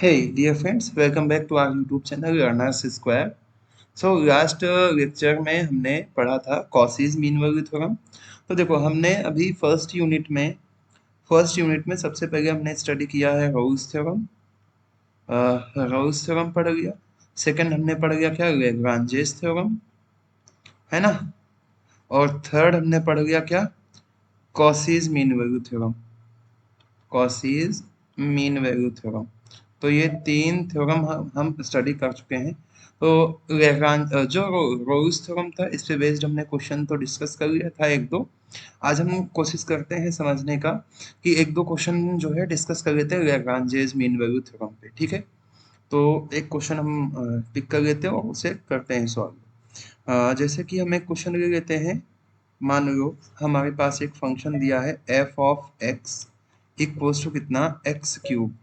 Hey dear friends, welcome back to our YouTube channel Learners Square. So last lecture में हमने पढ़ा था Cauchy's mean value theorem. तो देखो हमने अभी फर्स्ट यूनिट में सबसे पहले हमने स्टडी किया है रोल्स थ्योरम। रोल्स थ्योरम पढ़ लिया। सेकंड हमने पढ़ लिया क्या, लैग्रांजेस थ्योरम, है ना। और थर्ड हमने पढ़ लिया क्या, Cauchy's mean value theorem. Cauchy's mean value theorem. तो ये तीन थ्योरम हम स्टडी कर चुके हैं। तो जो रोल्स थ्योरम था इस पे बेस्ड हमने क्वेश्चन तो डिस्कस कर लिया था एक दो। आज हम कोशिश करते हैं समझने का कि एक दो क्वेश्चन जो है डिस्कस कर लेते हैं लैग्रांजेस मीन वैल्यू थ्योरम पे, ठीक है। तो एक क्वेश्चन हम पिक कर लेते हैं और उसे करते हैं सॉल्व। जैसे कि हम एक क्वेश्चन ले लेते हैं। मान लो हमारे पास एक फंक्शन दिया है f of x equals to कितना, एक्स क्यूब।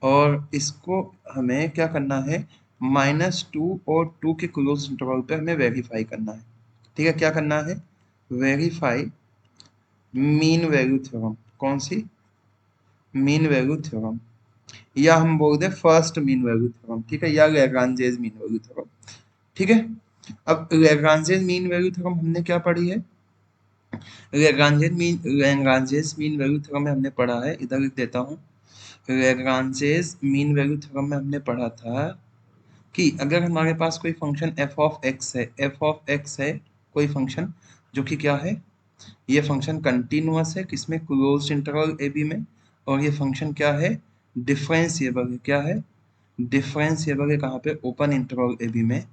और इसको हमें क्या करना है, -2 और 2 के क्लोज इंटरवल पे हमें वेरीफाई करना है। ठीक है, क्या करना है, वेरीफाई मीन वैल्यू थ्योरम। कौन सी, मीन वैल्यू थ्योरम, या हम बोल दे फर्स्ट मीन वैल्यू थ्योरम, ठीक है, या लैग्रांजेस मीन वैल्यू थ्योरम, ठीक है। अब लैग्रांजेस मीन वैल्यू थ्योरम हमने क्या पढ़ी है, लैग्रांजेस मीन वैल्यू थ्योरम में हमने पढ़ा है, इधर लिख देता हूँ। लैग्रांजेस मीन वैल्यू थ्योरम में हमने पढ़ा था कि अगर हमारे पास कोई फंक्शन एफ ऑफ एक्स है, एफ ऑफ एक्स है कोई फंक्शन जो कि क्या है, ये फंक्शन कंटिन्यूअस है किसमें, क्लोज्ड इंटरवल ए बी में। और ये फंक्शन क्या है, डिफरेंशिएबल है। क्या है, डिफरेंशिएबल है कहाँ पे, ओपन इंटरवल ए बी में।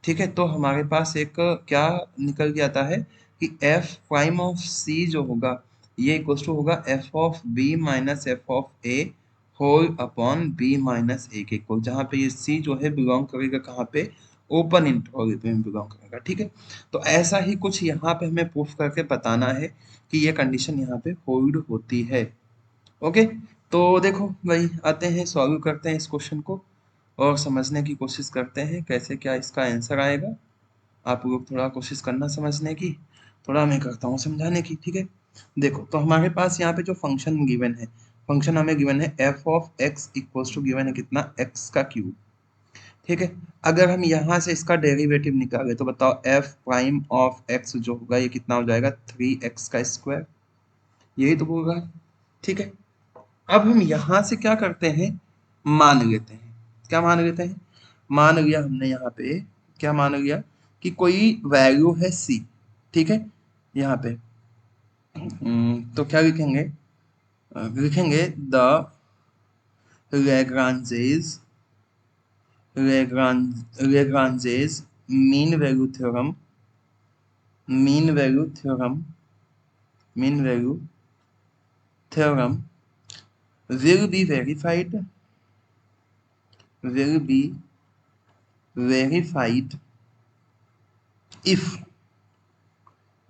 ठीक है, तो हमारे पास एक क्या निकल के आता है कि एफ प्राइम ऑफ सी जो होगा ये इक्वल टू होगा F of B minus F of A whole upon B minus A के इक्वल, जहाँ पे ये सी जो है बिलोंग करेगा कहाँ पे, ओपन इंटरवल में बिलोंग करेगा। ठीक है, तो ऐसा ही कुछ यहाँ पे हमें प्रूफ करके बताना है कि ये कंडीशन यहाँ पे होल्ड होती है। ओके, तो देखो भाई आते हैं सॉल्व करते हैं इस क्वेश्चन को और समझने की कोशिश करते हैं कैसे क्या इसका आंसर आएगा। आप लोग थोड़ा कोशिश करना समझने की, थोड़ा मैं करता हूँ समझाने की, ठीक है। देखो तो हमारे पास यहाँ पे जो फंक्शन गिवन है, फंक्शन हमें गिवन है f of x equals to given है कितना, एक्स का क्यूब। ठीक है, अगर हम यहाँ से इसका डेरिवेटिव निकाले तो बताओ एफ प्राइम ऑफ एक्स जो होगा ये कितना हो जाएगा, 3x का स्क्वायर, यही तो होगा। ठीक है, अब हम यहाँ से क्या करते हैं, मान लेते हैं। क्या मान लेते हैं, मान लिया हमने यहाँ पे, क्या मान लिया कि कोई वैल्यू है c। ठीक है, यहाँ पे तो क्या लिखेंगे, लिखेंगे the Lagrange's Lagrange's mean value theorem, mean value theorem, mean value theorem will be verified, will be verified if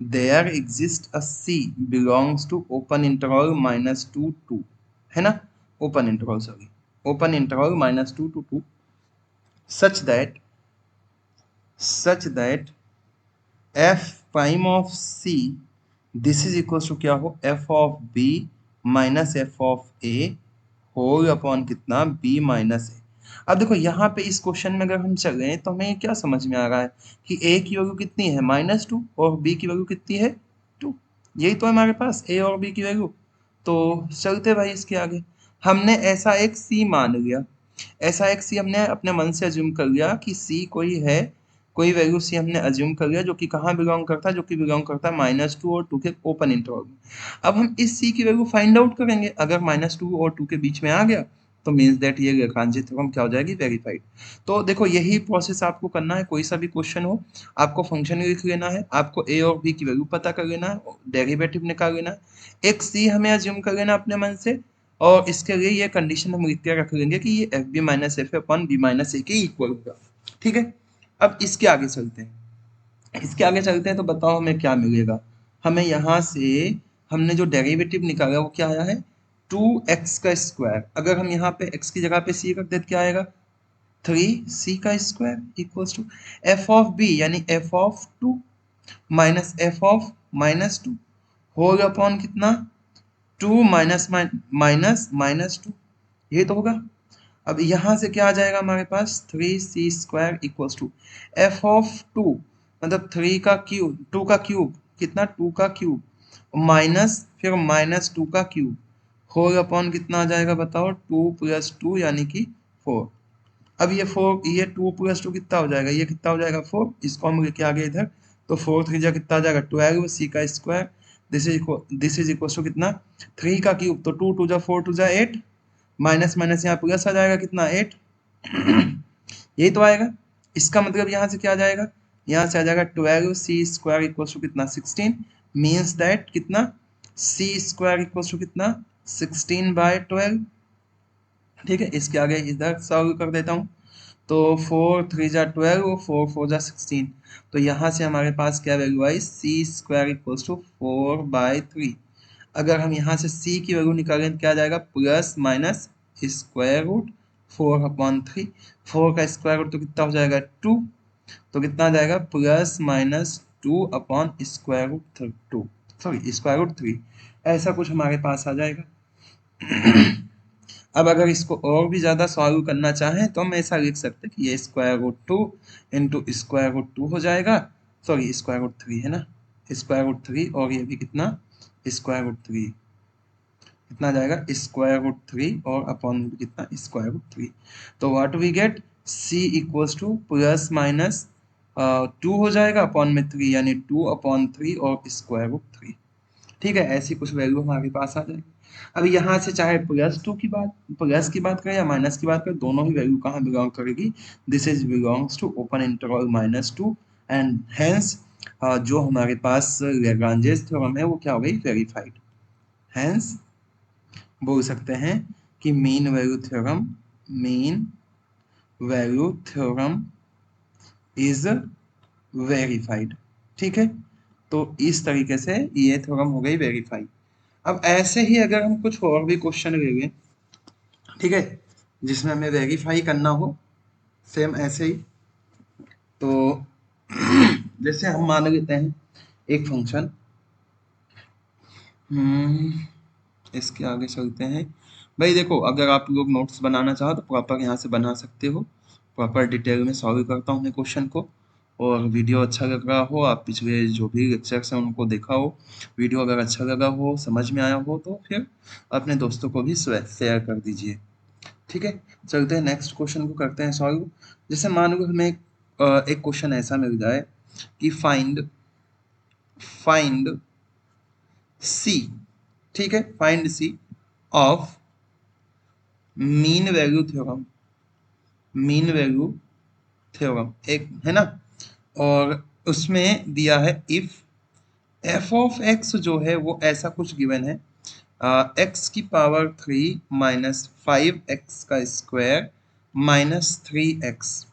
there exists a c belongs to open interval -2 2, है ना, open interval sorry, open interval -2 to 2 such that f prime of c this is equals to क्या हो, f of b minus f of a whole upon कितना, b minus a। अब देखो यहाँ पे इस क्वेश्चन में अगर हम चले तो हमें क्या समझ में आ रहा है कि a की वैल्यू कितनी है, -2 और b की वैल्यू कितनी है, 2। यही तो है हमारे पास a और b की वैल्यू। तो चलते भाई इसके आगे, हमने ऐसा एक c मान लिया, ऐसा एक c हमने अपने मन से अज्यूम कर लिया कि c कोई है, कोई वैल्यू सी हमने अज्यूम कर लिया जो कि कहाँ बिलोंग करता है, जो कि बिलोंग करता है -2 और 2 के ओपन इंटरवल में। अब हम इस सी की वैल्यू फाइंड आउट करेंगे, अगर -2 और 2 के बीच में आ गया तो मीन्स दैट ये लैग्रांजे थ्योरम क्या हो जाएगी, वेरीफाइड। तो देखो यही प्रोसेस आपको करना है, कोई सा भी क्वेश्चन हो आपको फंक्शन लिख लेना है, आपको ए और बी की वैल्यू पता कर लेना है, डेरिवेटिव निकाल लेना है, एक सी हमें अज्यूम कर लेना अपने मन से, और इसके लिए ये कंडीशन हम लिख के रख लेंगे कि ये F B minus F upon B minus A के इक्वल होगा। ठीक है, अब इसके आगे चलते हैं, इसके आगे चलते हैं तो बताओ हमें क्या मिलेगा। हमें यहाँ से हमने जो डेरिवेटिव निकाला वो क्या आया है, 2x का स्क्वायर। अगर हम यहाँ पे x की जगह पे c रख देते क्या आएगा, 3c का square equals to f of b यानी f of 2 minus F of -2 whole upon कितना, 2 माइनस माइनस -2, यही तो होगा। अब यहाँ से क्या आ जाएगा हमारे पास 3c² equals to f of 2 मतलब 3 का क्यूब 2 का क्यूब कितना 2 का क्यूब माइनस फिर -2 का क्यूब होल अपॉन कितना आ जाएगा बताओ 2 + 2 यानी कि 4। अब ये 4 ये 2 + 2 कितना हो जाएगा ये कितना हो जाएगा 4 इसको हम लेके आगे इधर तो 4 3 जा कितना आ जाएगा 12 c का square this is equal to कितना 3 का क्यूब तो 2 2 जा 4 2 जा 8 माइनस माइनस यहाँ प्लस आ जाएगा कितना 8 यही तो आएगा। इसका मतलब यहाँ से क्या आ जाएगा यहाँ से आ जाएगा 12c² इक्वल टू कितना 16 मीन्स दैट कितना c² इक्वल टू कितना 16/12। ठीक है इसके आगे इधर सॉल्व कर देता हूँ तो 4 3 जा 12 और 4 4 जा 16 तो यहाँ से हमारे पास क्या value I c² equal to 4/3। अगर हम यहाँ से c की वैल्यू निकालें तो क्या आ जाएगा प्लस माइनस स्क्वायर रूट 4/3 4 का स्क्वायर रूट तो कितना हो जाएगा 2 तो कितना आ जाएगा +(2/(2) सॉरी स्क्वायर रूट 3 ऐसा कुछ हमारे पास आ जाएगा। अब अगर इसको और भी ज़्यादा सॉल्व करना चाहें तो हम ऐसा लिख सकते हैं कि ये √2 इंटू √2 हो जाएगा सॉरी √3 है ना √3 और ये भी कितना √3 कितना जाएगा √3 और अपॉन में कितना √3 तो what we get c equals to plus minus 2 हो जाएगा अपॉन में 3 यानी 2/3 और √3। ठीक है ऐसी कुछ वैल्यू हमारे पास आ जाएगी। अब यहाँ से चाहे प्लस की बात करें या माइनस की बात करें दोनों ही वैल्यू कहाँ बिलोंग करेगी this is belongs to open interval -2 and hence जो हमारे पास लैग्रांजेस थ्योरम है वो क्या हो गई वेरीफाइड। हेंस बोल सकते हैं कि mean value theorem is verified. ठीक है तो इस तरीके से ये थ्योरम हो गई वेरीफाई। अब ऐसे ही अगर हम कुछ और भी क्वेश्चन ले लें ठीक है जिसमें हमें वेरीफाई करना हो सेम ऐसे ही तो जैसे हम मान लेते हैं एक फंक्शन इसके आगे चलते हैं। भाई देखो अगर आप लोग नोट्स बनाना चाहो तो प्रॉपर यहाँ से बना सकते हो प्रॉपर डिटेल में सॉल्व करता हूँ मैं क्वेश्चन को और वीडियो अच्छा लग रहा हो आप पिछले जो भी लेक्चर्स हैं उनको देखा हो वीडियो अगर अच्छा लगा हो समझ में आया हो तो फिर अपने दोस्तों को भी शेयर कर दीजिए। ठीक है चलते हैं नेक्स्ट क्वेश्चन को करते हैं सॉल्व। जैसे मान लो हमें एक क्वेश्चन ऐसा मिल जाए कि फाइंड सी ठीक है find c of mean value theorem एक है ना और उसमें दिया है इफ एफ ऑफ एक्स जो है वो ऐसा कुछ गिवन है एक्स की पावर 3 माइनस 5x का स्क्वायर माइनस 3x।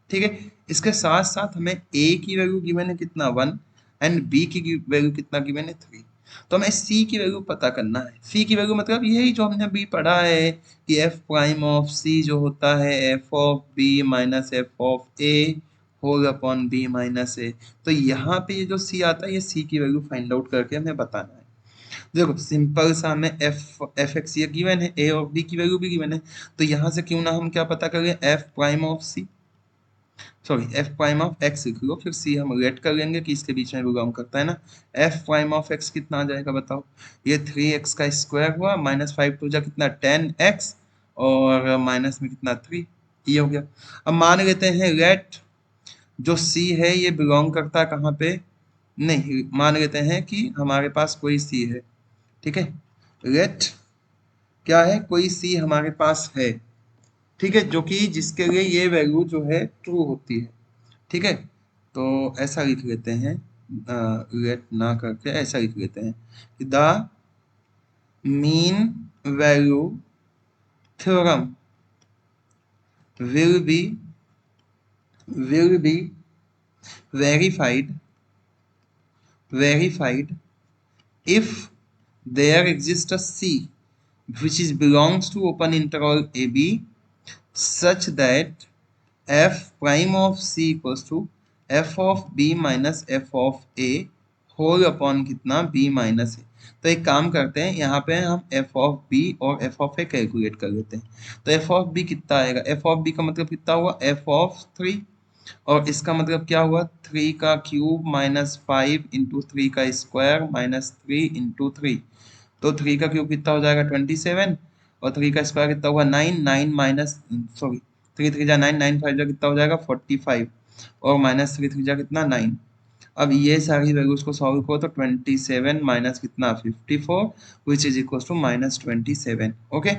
ठीक है इसके साथ साथ हमें a की वैल्यू गिवन है कितना 1 एंड b की वैल्यू कितना गिवन है 3 तो हमें c की वैल्यू पता करना है। c की वैल्यू मतलब यही जो हमने अभी पढ़ा है कि f प्राइम ऑफ c जो होता है f of b minus f of a whole upon b minus a तो यहाँ पे ये जो c आता है ये c की वैल्यू फाइंड आउट करके हमें बताना है। देखो सिंपल सा हमें एफ एक्स ये गिवन है a और b की वैल्यू भी गिवन है तो यहाँ से क्यों ना हम क्या पता करें f prime of c sorry F prime of x लिख लो फिर सी हम रेट कर लेंगे कि इसके बीच में बिलोंग करता है ना। एफ प्राइम ऑफ एक्स कितना आ जाएगा बताओ ये 3x का स्क्वायर हुआ -5 टू जा कितना 10x और माइनस में कितना 3 ये हो गया। अब मान लेते हैं लेट जो सी है ये बिलोंग करता है कहाँ पे नहीं मान लेते हैं कि हमारे पास कोई सी है। ठीक है लेट क्या है कोई सी हमारे पास है ठीक है जो कि जिसके लिए ये वैल्यू जो है ट्रू होती है। ठीक है तो ऐसा लिख लेते हैं लेट ना करके ऐसा लिख लेते हैं कि the mean value theorem will be verified if there exists a c which is belongs to open interval ab such that f prime of c equals to f of b minus f of a whole upon कितना b minus a. तो एक काम करते हैं, यहाँ पे हम f of b और एफ ऑफ ए कैलकुलेट कर लेते हैं। तो एफ ऑफ बी कितना आएगा, एफ ऑफ बी का मतलब कितना हुआ, एफ ऑफ 3, और इसका मतलब क्या हुआ, 3 का क्यूब माइनस 5 इंटू 3 का स्क्वायर माइनस 3 इंटू 3। तो 3 का क्यूब कितना हो जाएगा 27, और 3 का स्क्वायर कितना हुआ 9, 9 माइनस सॉरी 3 3 जा 9, 9 5 जा कितना हो जाएगा 45, और माइनस 3 3 जा कितना 9। अब ये सारी वैल्यूज को सॉल्व करो तो 27 माइनस कितना 54 which is equal to minus 27। Okay,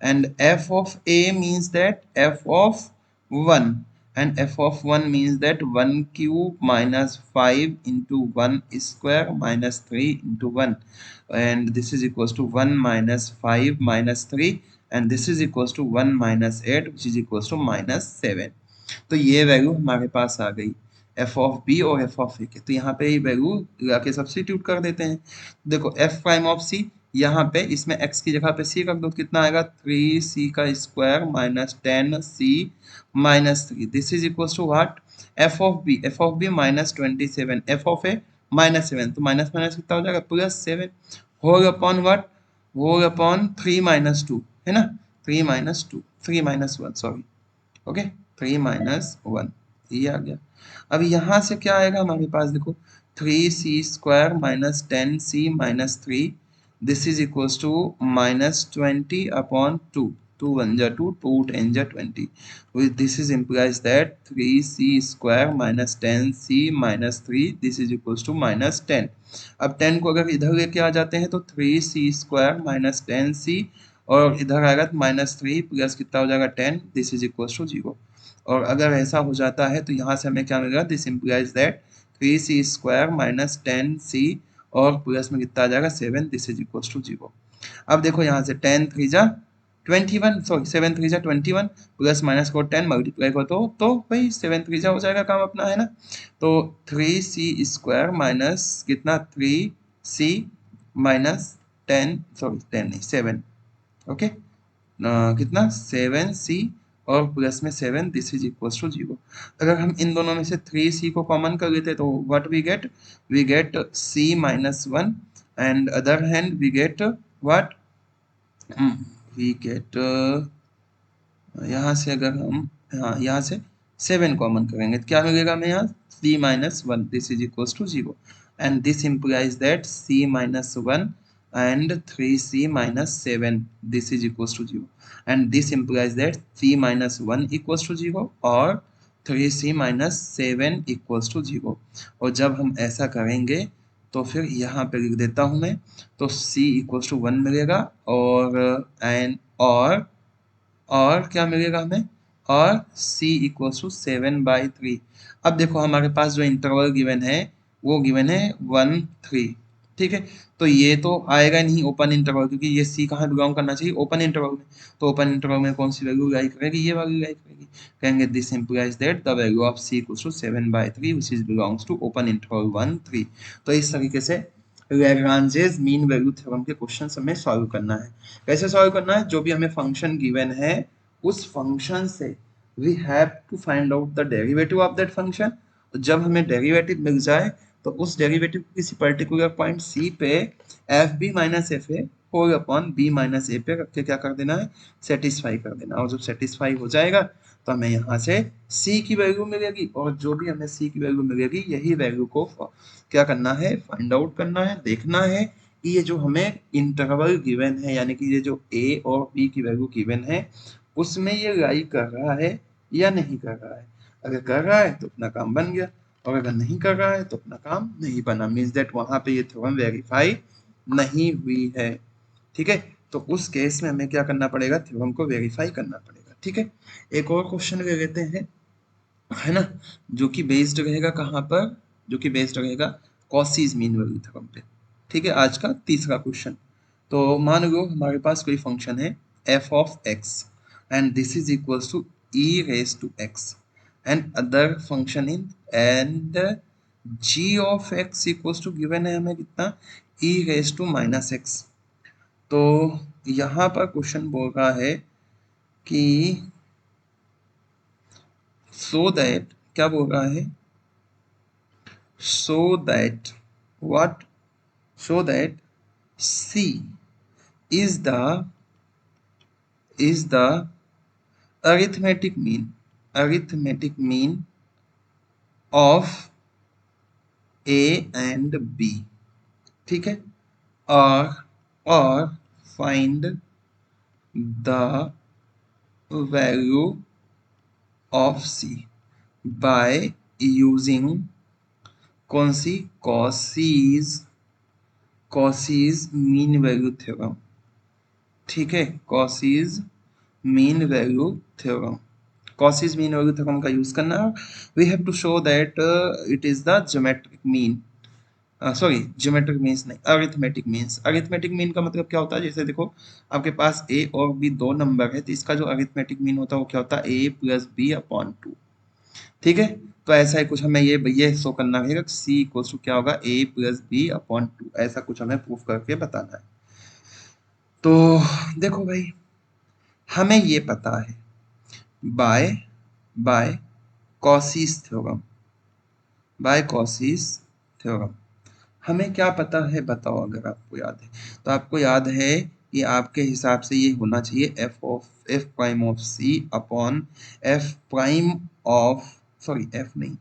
and f of a means that f of 1, and f of 1 means that 1 cube minus 5 into 1 square minus 3 into 1, and this is equals to 1 minus 5 minus 3, and this is equals to 1 minus 8 which is equals to minus 7। तो ये value हमारे पास आ गई F of b और f of ए के। तो यहाँ पे ये वैल्यू लगा के सब्स्टिट्यूट कर देते हैं। देखो एफ प्राइम ऑफ सी, यहाँ पे इसमें x की जगह पे c रख दो, कितना आएगा 3c का square minus 10c minus 3, this is equal to what, f of b, f of B minus 27, f of a minus 7, तो माइनस माइनस कितना हो जाएगा plus 7, whole upon what, whole upon 3 minus 2, है ना, 3 minus 2, 3 minus 1 sorry, okay 3 minus 1, ये आ गया। अब यहाँ से क्या आएगा हमारे पास, देखो 3c square minus 10c minus 3, this is equals to minus 20 upon 2, 2 1 जा 2, 2 10 जा 20, this is implies that 3c square minus 10c minus 3, this is equals to minus 10। अब 10 को अगर इधर लेके आ जाते हैं तो 3c स्क्वायर माइनस 10c, और इधर आएगा तो माइनस 3 प्लस कितना हो जाएगा 10, दिस इज इक्वल्स टू 0। और अगर ऐसा हो जाता है तो यहाँ से हमें क्या मिलेगा, this implies that 3c square minus 10c और प्लस में कितना आ जाएगा 7, दिस इज इक्वल्स टू 0। अब देखो यहाँ से 10 3 जा 21, सॉरी 7 3 जा 21 प्लस माइनस को 10 मल्टीप्लाई करो तो भाई 7 3 जा हो जाएगा काम अपना, है ना। तो 3c स्क्वायर माइनस कितना 3c माइनस 10, सॉरी 10 नहीं 7, ओके कितना 7c और प्लस में 7, दिस इज इक्वल्स टू 0। अगर हम इन दोनों में से 3c को कॉमन कर लेते तो what we get c minus 1, and other hand we get what, we get यहाँ से अगर हम यहाँ से 7 कॉमन करेंगे तो क्या मिलेगा हमें यहाँ c minus 1, this is equals to 0, and this implies that c minus 1 and 3c minus 7, this is equals to 0, and this implies that c minus 1 equals to 0 और 3c minus 7 equals to 0। और जब हम ऐसा करेंगे तो फिर यहाँ पे लिख देता हूँ मैं, तो c equals to 1 मिलेगा और एंड और क्या मिलेगा हमें, और c equals to 7/3। अब देखो हमारे पास जो इंटरवल गिवन है वो गिवन है 1 3, ठीक है। तो ये तो आएगा नहीं ओपन इंटरवल, क्योंकि ये c कहाँ बिलोंग करना चाहिए ओपन इंटरवल में। तो ओपन इंटरवल में कौन सी वैल्यू लाइक करेगी, ये वाली लाइक करेगी। कहेंगे this implies that the value of c equals to 7/3 which is belongs to open interval 1 3। तो इस तरीके से लैग्रांजेस मीन वैल्यू थ्योरम के क्वेश्चन हमें सॉल्व करना है। कैसे सॉल्व करना है, जो भी हमें फंक्शन गिवन है उस फंक्शन से we have to find out the derivative of that function. जब हमें डेरिवेटिव मिल जाए तो उस डेरिवेटिव को किसी पर्टिकुलर पॉइंट सी पे F B minus F A whole upon B minus A पे रख के क्या कर देना है, सेटिस्फाई कर देना। और जब सेटिस्फाई हो जाएगा तो हमें यहाँ से c की वैल्यू मिलेगी, और जो भी हमें c की वैल्यू मिलेगी यही वैल्यू को क्या करना है, फाइंड आउट करना है। देखना है कि ये जो हमें इंटरवल गिवन है, यानी कि ये जो a और b की वैल्यू गिवन है उसमें ये लाई कर रहा है या नहीं कर रहा है। अगर कर रहा है तो अपना काम बन गया, और अगर नहीं कर रहा है तो अपना काम नहीं बना, मीन्स दैट वहां पे ये थ्योरम वेरीफाई नहीं हुई है, ठीक है। तो उस केस में हमें क्या करना पड़ेगा, थ्योरम को वेरीफाई करना पड़ेगा, ठीक है। एक और क्वेश्चन ले लेते हैं, है ना, जो कि बेस्ड रहेगा कहाँ पर, जो कि बेस्ड रहेगा कॉसीज मीन वैल्यू थ्योरम पे, ठीक है। आज का तीसरा क्वेश्चन, तो मान लो हमारे पास कोई फंक्शन है f of x and this is equals to e raised to x and other function in and g of x equals to given है हमें कितना e raised to minus x। तो यहाँ पर क्वेश्चन बोल रहा है कि so that, क्या बोल रहा है, so that what, so that C is the arithmetic mean of A and B, ठीक है, और find the value of C by using कौन सी कॉसीज मीन वैल्यू थ्योरम, ठीक है, Cauchy's mean value theorem, Cauchy's mean value theorem का use करना। We have to show that it is the geometric mean, sorry geometric means नहीं, arithmetic means. Arithmetic mean का मतलब क्या होता है, जैसे देखो आपके पास ए और बी दो नंबर है, तो इसका जो अरिथमेटिक मीन होता है वो क्या होता है, ए प्लस बी अपॉन टू, ठीक है। तो ऐसा ही कुछ हमें ये शो करना रहेगा, सी इक्वल्स टू क्या होगा, ए प्लस बी अपॉन टू, ऐसा कुछ हमें प्रूफ करके बताना है। तो देखो भाई, हमें ये पता है by by Cauchy's theorem, by Cauchy's theorem हमें क्या पता है बताओ, अगर आपको याद है तो। आपको याद है कि आपके हिसाब से ये होना चाहिए F prime of C upon F prime of, sorry F नहीं,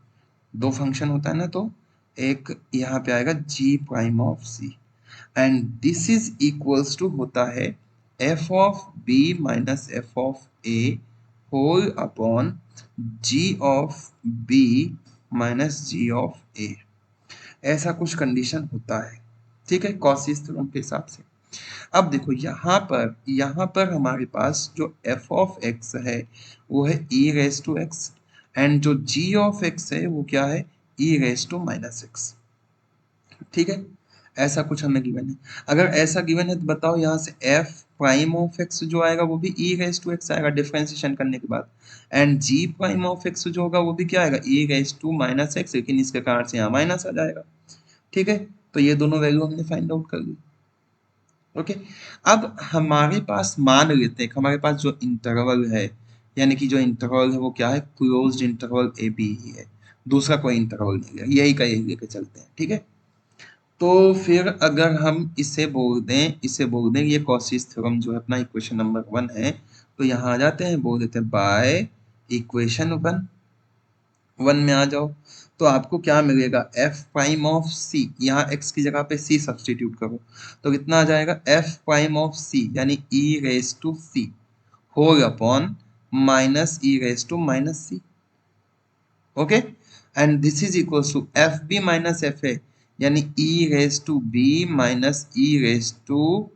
दो फंक्शन होता है ना, तो एक यहाँ पे आएगा g prime of c, and this is equals to होता है f of B minus F of A whole upon g of B minus g of a, ऐसा कुछ कंडीशन होता है, ठीक है, कॉसिस थ्योरम के हिसाब से। अब देखो यहाँ पर हमारे पास जो एफ ऑफ एक्स है वो है ई रेस टू एक्स, एंड जो जी ऑफ एक्स है वो क्या है, ई रेस टू माइनस एक्स, ठीक है, ऐसा कुछ हमें गिवन है। अगर ऐसा गिवन है तो बताओ यहाँ से एफ प्राइम ऑफ एक्स जो आएगा वो भी ई रेस टू एक्स आएगा डिफरेंशिएशन करने के बाद, and G prime of X जो होगा वो भी क्या आएगा, E raise to minus X, लेकिन इसके कारण से यहाँ माइनस आ जाएगा, ठीक है। तो ये दोनों वैल्यू हमने फाइंड आउट कर ली, ओके। अब हमारे पास मान लेते हैं, हमारे पास जो इंटरवल है, यानी कि जो इंटरवल है वो क्या है, क्लोज्ड इंटरवल ए बी ही है, दूसरा कोई इंटरवल नहीं है, यही का यही लेके चलते हैं, ठीक है। तो फिर अगर हम इसे बोल दें ये कॉसिस थ्योरम जो है अपना इक्वेशन नंबर 1 है, तो यहाँ आ जाते हैं, बोल देते हैं बाय इक्वेशन 1 में आ जाओ, तो आपको क्या मिलेगा, एफ प्राइम ऑफ सी, यहाँ एक्स की जगह पे सी सब्सटीट्यूट करो, तो कितना आ जाएगा, एफ प्राइम ऑफ सी यानी e raise to c whole upon minus e raise to minus c, okay, and this is equal to f B minus F a यानी e raise to b minus e raise to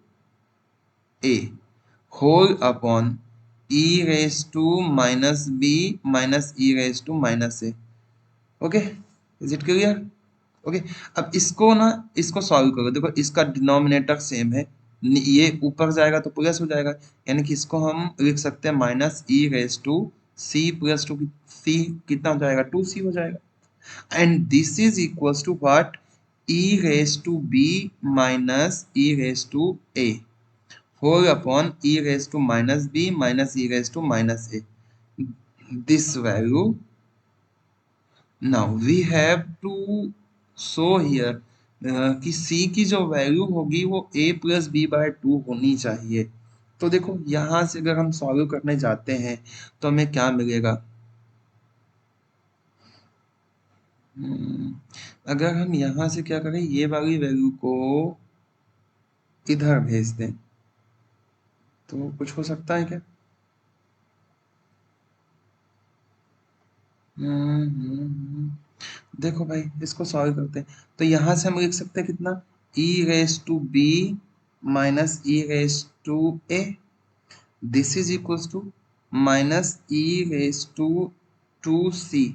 a whole upon e raise to minus b minus e raise to minus a, okay, is it clear, okay. अब इसको solve करो, देखो इसका denominator same है, ये ऊपर जाएगा तो प्लस हो जाएगा, यानी कि इसको हम लिख सकते हैं minus e raise to c plus two, c कितना हो जाएगा, टू सी हो जाएगा, and this is equals to what, e raise to b minus e raise to a whole upon e raise to minus b minus e raise to minus a, this value. Now we have to show here कि c की जो value होगी वो a plus B by two होनी चाहिए। तो देखो यहाँ से अगर हम सॉल्व करने जाते हैं तो हमें क्या मिलेगा, अगर हम यहाँ से क्या करें, ये वाली वैल्यू को इधर भेज दें तो कुछ हो सकता है क्या, देखो भाई इसको सॉल्व करते हैं, तो यहाँ से हम लिख सकते हैं कितना, e raise to b minus e raise to a, this is equals to minus e raise to two c,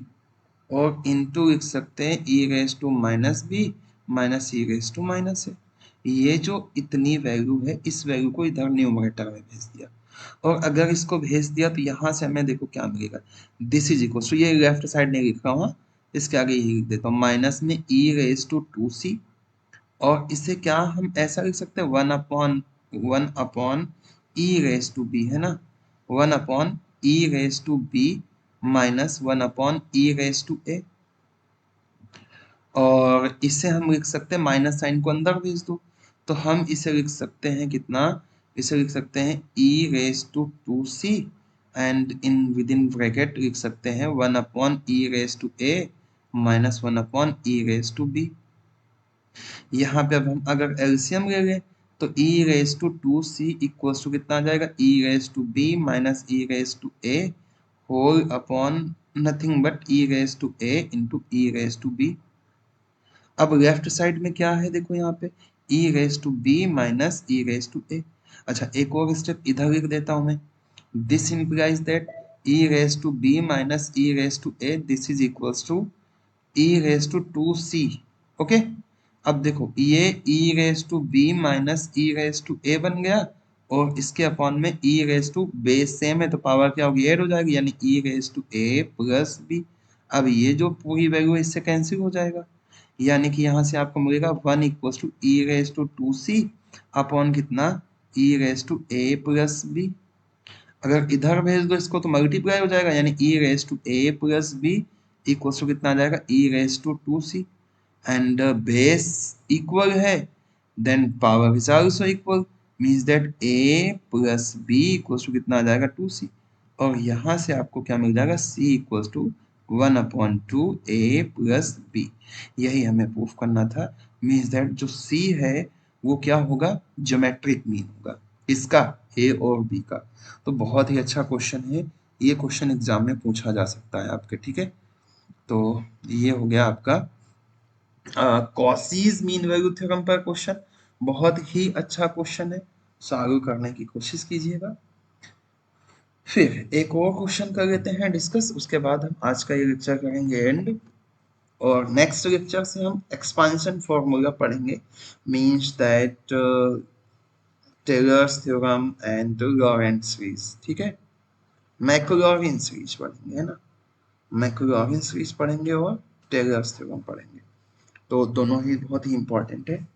और इनटू लिख सकते हैं e raise to minus b minus e raise to minus a. ये जो इतनी value है इस value को इधर न्यूमरेटर में भेज दिया, और अगर इसको भेज दिया तो यहाँ से हमें देखो क्या मिलेगा, दिस इज इक्वल टू, ये लेफ्ट साइड नहीं लिख रहा हूँ, इसके आगे यही लिख देता हूँ, माइनस में e raise to two c, और इसे क्या हम ऐसा लिख सकते हैं, one upon e raise to b, है ना, one upon e raise to b minus one upon e raise to a, और इससे हम लिख सकते हैं माइनस साइन को अंदर भेज दो, तो हम इसे लिख सकते हैं कितना, इसे लिख सकते हैं e⁻²c and in with in bracket लिख सकते हैं 1/e⁻a माइनस 1/e⁻b। यहाँ पे अब हम अगर एलसीएम ले लें तो e⁻²c इक्वल्स टू कितना आ जाएगा, e⁻b minus e⁻a whole upon nothing but e⁻a into e⁻b। अब लेफ्ट साइड में क्या है देखो यहाँ पे e⁻b माइनस e⁻a। अच्छा एक और स्टेप इधर लिख देता हूँ मैं, this implies that e⁻b minus e⁻a this is equals to e⁻2c। Okay, अब देखो ये e⁻b माइनस e⁻a बन गया और इसके अपॉन में बेस सेम है तो पावर क्या होगी, ऐड हो जाएगी, यानी e⁻a प्लस b। अब ये जो पूरी वैल्यू है इससे कैंसिल हो जाएगा, यानी कि यहाँ से आपको मिलेगा 1 इक्वल्स टू e⁻2c अपॉन कितना e⁻a प्लस b। अगर इधर भेज दो इसको तो मल्टीप्लाई हो जाएगा, यानी e⁻a plus b equals to कितना आ जाएगा e⁻2c एंड बेस इक्वल है then power is also equal means that a plus b equals to कितना आ जाएगा 2c। और यहाँ से आपको क्या मिल जाएगा c equals to 1/2 a plus b। यही हमें प्रूफ करना था, मींस दैट जो c है वो क्या होगा, ज्योमेट्रिक मीन होगा इसका a और b का। तो बहुत ही अच्छा क्वेश्चन है, ये क्वेश्चन एग्जाम में पूछा जा सकता है आपके, ठीक है। तो ये हो गया आपका कॉसीज मीन वैल्यू थ्योरम पर क्वेश्चन, बहुत ही अच्छा क्वेश्चन है, सॉल्व करने की कोशिश कीजिएगा। फिर एक और क्वेश्चन कर लेते हैं डिस्कस, उसके बाद हम आज का ये लेक्चर करेंगे एंड, और नेक्स्ट लेक्चर से हम एक्सपांशन फॉर्मूला पढ़ेंगे, means that Taylor's theorem and Laurent series, ठीक है। मैक्लॉरिन सीरीज पढ़ेंगे, है ना, मैक्लॉरिन सीरीज पढ़ेंगे और टेलर्स थ्योरम पढ़ेंगे, तो दोनों ही बहुत ही इंपॉर्टेंट है।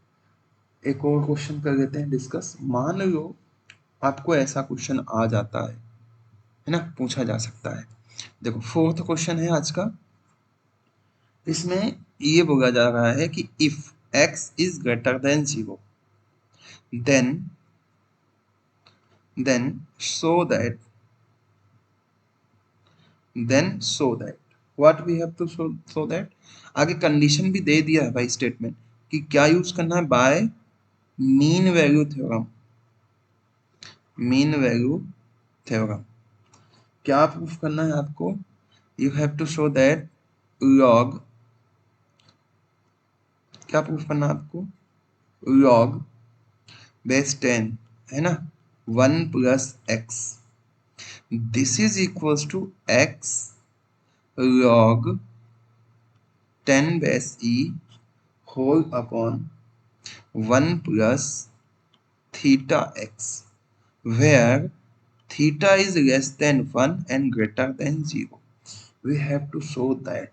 एक और क्वेश्चन कर लेते हैं डिस्कस। मान लो आपको ऐसा क्वेश्चन आ जाता है ना, पूछा जा सकता है। देखो फोर्थ क्वेश्चन है आज का, इसमें ये बोला जा रहा है कि if x is greater than 0 then show that what we have to show that, आगे कंडीशन भी दे दिया है भाई स्टेटमेंट कि क्या यूज करना है, by mean value theorem. Mean value theorem क्या प्रूफ करना है आपको, you have to show that log, क्या प्रूफ करना है आपको, log बेस 10 है ना 1 plus x this is equals to x log 10 base e whole upon 1 plus theta x where theta is less than 1 and greater than 0। we have to show that,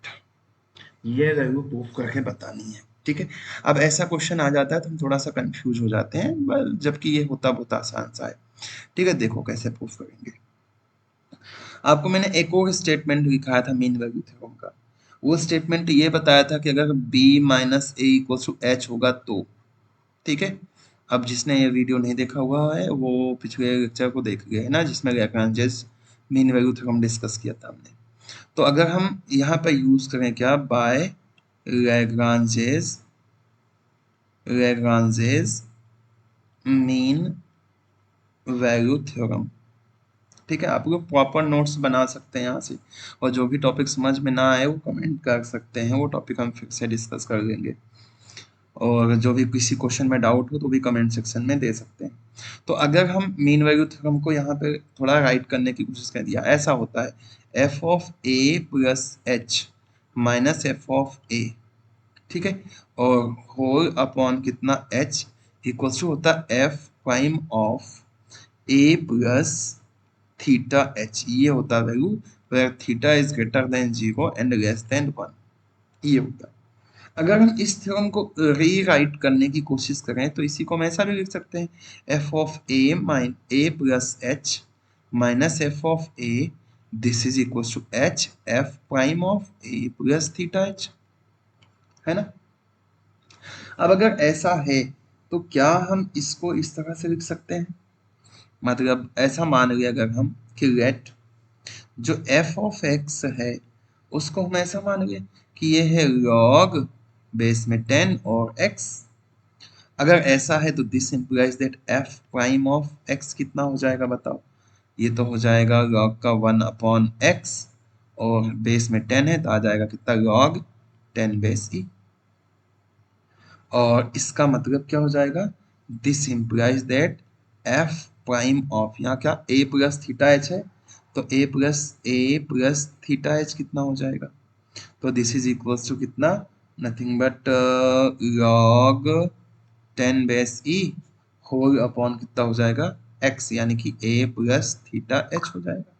ये value proof करके बतानी है, ठीक है। अब ऐसा क्वेश्चन आ जाता है तो हम थोड़ा सा कंफ्यूज हो जाते हैं, जबकि ये होता बहुत आसान सा है, ठीक है। देखो कैसे प्रूफ करेंगे, आपको मैंने एक और स्टेटमेंट लिखाया था मीन वैल्यू थ्योरम का, वो स्टेटमेंट ये बताया था कि अगर b minus A equal to H होगा तो, ठीक है। अब जिसने ये वीडियो नहीं देखा हुआ है वो पिछले लेक्चर को देख लिया है ना, जिसमें Lagrange's mean value theorem discuss किया था हमने। तो अगर हम यहाँ पे यूज करें क्या, by Lagrange's mean value theorem, ठीक है। आप लोग प्रॉपर नोट्स बना सकते हैं यहाँ से, और जो भी टॉपिक समझ में ना आए वो कमेंट कर सकते हैं, वो टॉपिक हम फिर से डिस्कस कर लेंगे, और जो भी किसी क्वेश्चन में डाउट हो तो भी कमेंट सेक्शन में दे सकते हैं। तो अगर हम मीन वैल्यू थ्योरम को यहाँ पे थोड़ा राइट करने की कोशिश कर दिया, ऐसा होता है f of A plus H minus F of a, ठीक है, और होल अपॉन कितना एच इक्वल्स टू होता है f prime of A plus theta h, ये होता है value where theta is greater than 0 and less than 1, ये होता है। अगर हम इस थ्योरम को रीराइट करने की कोशिश करें तो इसी को हम ऐसा भी लिख सकते हैं, F of A plus H minus F of A this is equal to H F prime of A plus theta H, है ना। अब अगर ऐसा है तो क्या हम इसको इस तरह से लिख सकते हैं, मतलब ऐसा मान लिया अगर हम कि लेट जो f ऑफ x है उसको हम ऐसा मान लें कि ये है log बेस में 10 और x। अगर ऐसा है तो this implies that f prime of x कितना हो जाएगा बताओ, ये तो हो जाएगा log का 1 अपॉन x और बेस में 10 है तो आ जाएगा कितना log 10 बेस e। और इसका मतलब क्या हो जाएगा, this implies that f prime of यहाँ क्या a प्लस थीटा एच है तो a प्लस थीटा एच कितना हो जाएगा, तो दिस इज इक्वल्स टू कितना, nothing but log 10 base e whole upon कितना हो जाएगा x, यानी कि a प्लस थीटा एच हो जाएगा।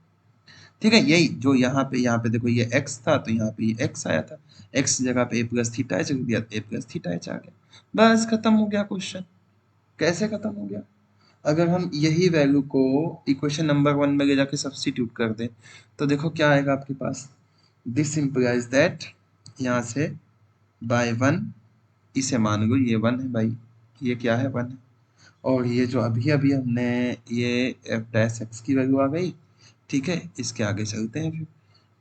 ठीक है, यही जो यहाँ पे देखो ये x था तो यहाँ पे ये x आया था, x जगह पे a प्लस थीटा एच रख दिया, a प्लस थीटा एच आ गया, बस खत्म हो गया क्वेश्चन। कैसे खत्म हो गया, अगर हम यही वैल्यू को इक्वेशन नंबर 1 में ले जाके सब्स्टिट्यूट कर दें तो देखो क्या आएगा आपके पास, दिस इंप्लाइज दैट यहाँ से बाय 1 इसे मान लो ये 1 है भाई, ये क्या है 1 है, और ये जो अभी अभी हमने ये f डैश एक्स की वैल्यू आ गई। ठीक है, इसके आगे चलते हैं फिर,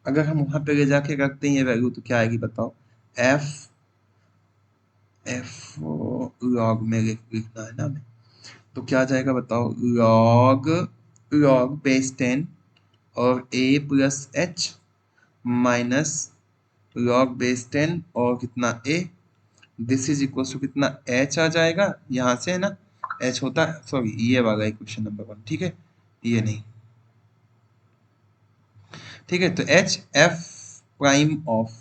अगर हम वहां पे ले जाके रखते हैं ये वैल्यू तो क्या आएगी बताओ, f f लॉग में लिखना है ना हमें, तो क्या आ जाएगा बताओ, लॉग बेस 10 और a plus H minus log base 10 और कितना a, this is equal to कितना h आ जाएगा, यहाँ से है ना h होता है, सॉरी ये वाला इक्वेशन नंबर 1, ठीक है ये नहीं, ठीक है तो h f prime of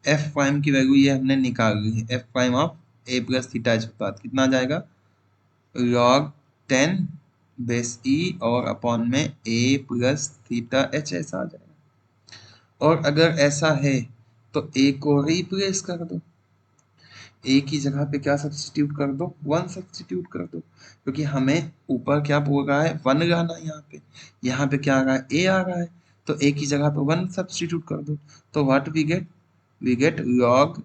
f prime की वैल्यू ये हमने निकाल ली है, f prime of a plus theta h होता है कितना आ जाएगा log 10 बेस e और अपॉन में a प्लस थीटा h ऐसा आ जाएगा। और अगर ऐसा है तो a को रिप्लेस कर दो, a की जगह पे क्या सब्स्टिट्यूट कर दो, 1 सब्स्टिट्यूट कर दो, क्योंकि हमें ऊपर क्या बोल रहा है 1 लाना है, यहाँ पे क्या आ रहा है a आ रहा है, तो a की जगह पे 1 सब्स्टिट्यूट कर दो, तो what we get log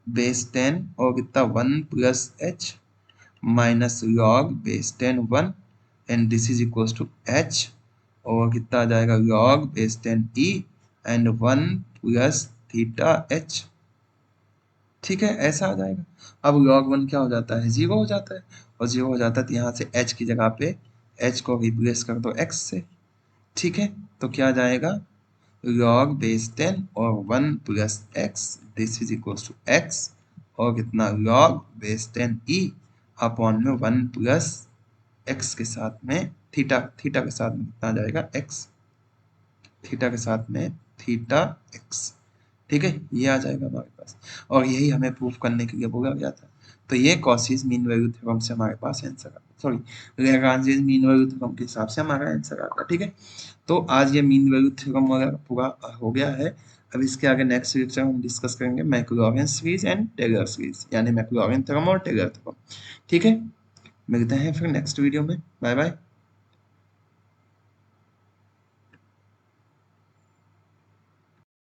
base 10 और कितना 1 plus h minus log base 10 1 and this is equals to h और कितना आ जाएगा log base 10 e and 1 plus theta h। ठीक है, ऐसा आ जाएगा। अब log 1 क्या हो जाता है, 0 हो जाता है, और 0 हो जाता है तो यहाँ से h की जगह पे h को रिप्लेस कर दो x से। ठीक है, तो क्या आ जाएगा log बेस 10 और 1 plus x this is equals to x और कितना log बेस 10 e अपॉन में 1 प्लस x के साथ में थीटा, थीटा के साथ में कितना आ जाएगा x, थीटा के साथ में थीटा x। ठीक है, ये आ जाएगा हमारे पास, और यही हमें प्रूफ करने के लिए बोला गया था। तो ये कॉशीज मीन वैल्यू थ्योरम से हमारे पास आंसर आता, sorry Lagrange mean value theorem के हिसाब से हमारा आंसर आता। ठीक है, तो आज ये मीन वैल्यू थ्योरम वगैरह पूरा हो गया है। अब इसके आगे नेक्स्ट लेक्चर हम डिस्कस करेंगे Maclaurin series and Taylor series, यानी मैक्लॉरिन थ्योरम और टेलर थ्योरम। ठीक है, मिलते हैं फिर नेक्स्ट वीडियो में, बाय बाय।